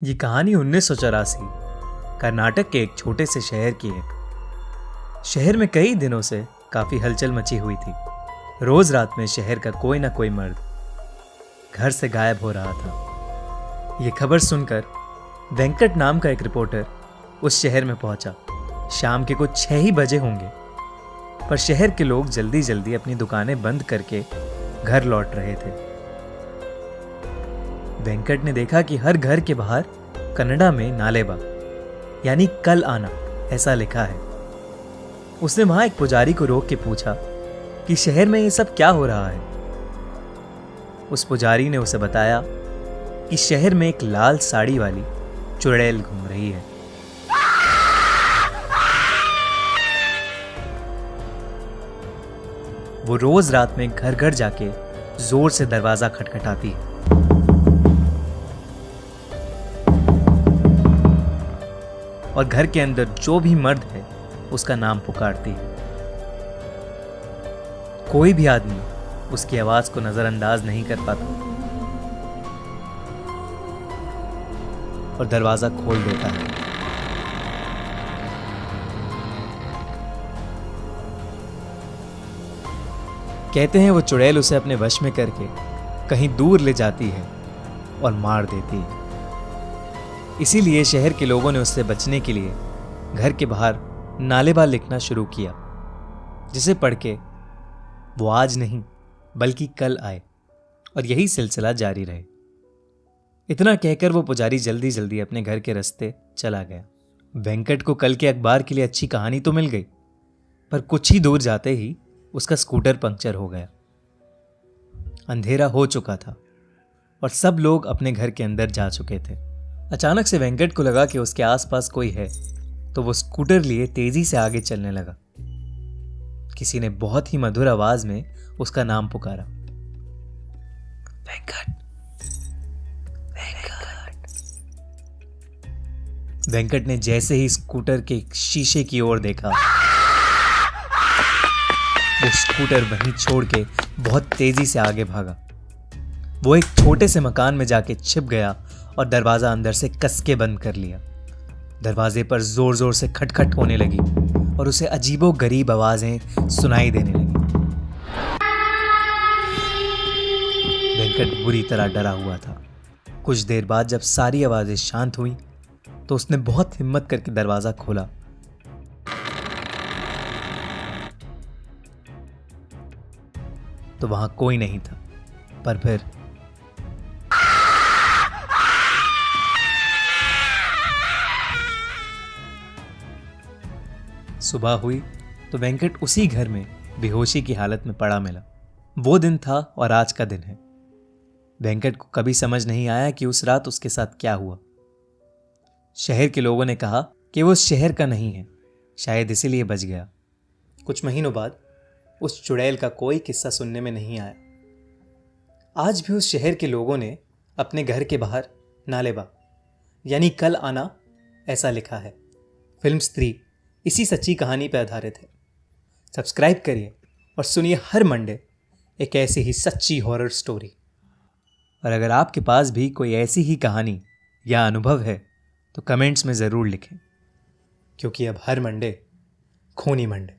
ये कहानी 1984 कर्नाटक के एक छोटे से शहर की है। शहर में कई दिनों से काफी हलचल मची हुई थी। रोज रात में शहर का कोई ना कोई मर्द घर से गायब हो रहा था। ये खबर सुनकर वेंकट नाम का एक रिपोर्टर उस शहर में पहुंचा। शाम के कुछ 6 ही बजे होंगे, पर शहर के लोग जल्दी जल्दी अपनी दुकानें बंद करके घर लौट रहे थे। वेंकट ने देखा कि हर घर के बाहर कन्नड़ा में नालेबा यानी कल आना ऐसा लिखा है। उसने वहां एक पुजारी को रोक के पूछा कि शहर में ये सब क्या हो रहा है। उस पुजारी ने उसे बताया कि शहर में एक लाल साड़ी वाली चुड़ैल घूम रही है। वो रोज रात में घर घर जाके जोर से दरवाजा खटखटाती है और घर के अंदर जो भी मर्द है उसका नाम पुकारती है। कोई भी आदमी उसकी आवाज को नजरअंदाज नहीं कर पाता और दरवाजा खोल देता है। कहते हैं वो चुड़ैल उसे अपने वश में करके कहीं दूर ले जाती है और मार देती है। इसीलिए शहर के लोगों ने उससे बचने के लिए घर के बाहर नालेबा लिखना शुरू किया, जिसे पढ़ के वो आज नहीं बल्कि कल आए और यही सिलसिला जारी रहे। इतना कहकर वो पुजारी जल्दी जल्दी अपने घर के रास्ते चला गया। वेंकट को कल के अखबार के लिए अच्छी कहानी तो मिल गई, पर कुछ ही दूर जाते ही उसका स्कूटर पंक्चर हो गया। अंधेरा हो चुका था और सब लोग अपने घर के अंदर जा चुके थे। अचानक से वेंकट को लगा कि उसके आसपास कोई है, तो वो स्कूटर लिए तेजी से आगे चलने लगा। किसी ने बहुत ही मधुर आवाज में उसका नाम पुकारा, वेंकट, वेंकट। वेंकट ने जैसे ही स्कूटर के शीशे की ओर देखा, वो स्कूटर वहीं छोड़ के बहुत तेजी से आगे भागा। वो एक छोटे से मकान में जाके छिप गया और दरवाजा अंदर से कस के बंद कर लिया। दरवाजे पर जोर जोर से खटखट होने लगी और उसे अजीबो गरीब आवाजें सुनाई देने लगी। वेंकट बुरी तरह डरा हुआ था। कुछ देर बाद जब सारी आवाजें शांत हुई तो उसने बहुत हिम्मत करके दरवाजा खोला। तो वहां कोई नहीं था, पर फिर सुबह हुई तो वेंकट उसी घर में बेहोशी की हालत में पड़ा मिला। वो दिन था और आज का दिन है। वेंकट को कभी समझ नहीं आया कि उस रात उसके साथ क्या हुआ। शहर के लोगों ने कहा कि वो उस शहर का नहीं है, शायद इसीलिए बच गया। कुछ महीनों बाद उस चुड़ैल का कोई किस्सा सुनने में नहीं आया। आज भी उस शहर के लोगों ने अपने घर के बाहर नालेबा यानी कल आना ऐसा लिखा है। फिल्म स्त्री इसी सच्ची कहानी पर आधारित है। सब्सक्राइब करिए और सुनिए हर मंडे एक ऐसी ही सच्ची हॉरर स्टोरी। और अगर आपके पास भी कोई ऐसी ही कहानी या अनुभव है तो कमेंट्स में ज़रूर लिखें, क्योंकि अब हर मंडे खूनी मंडे।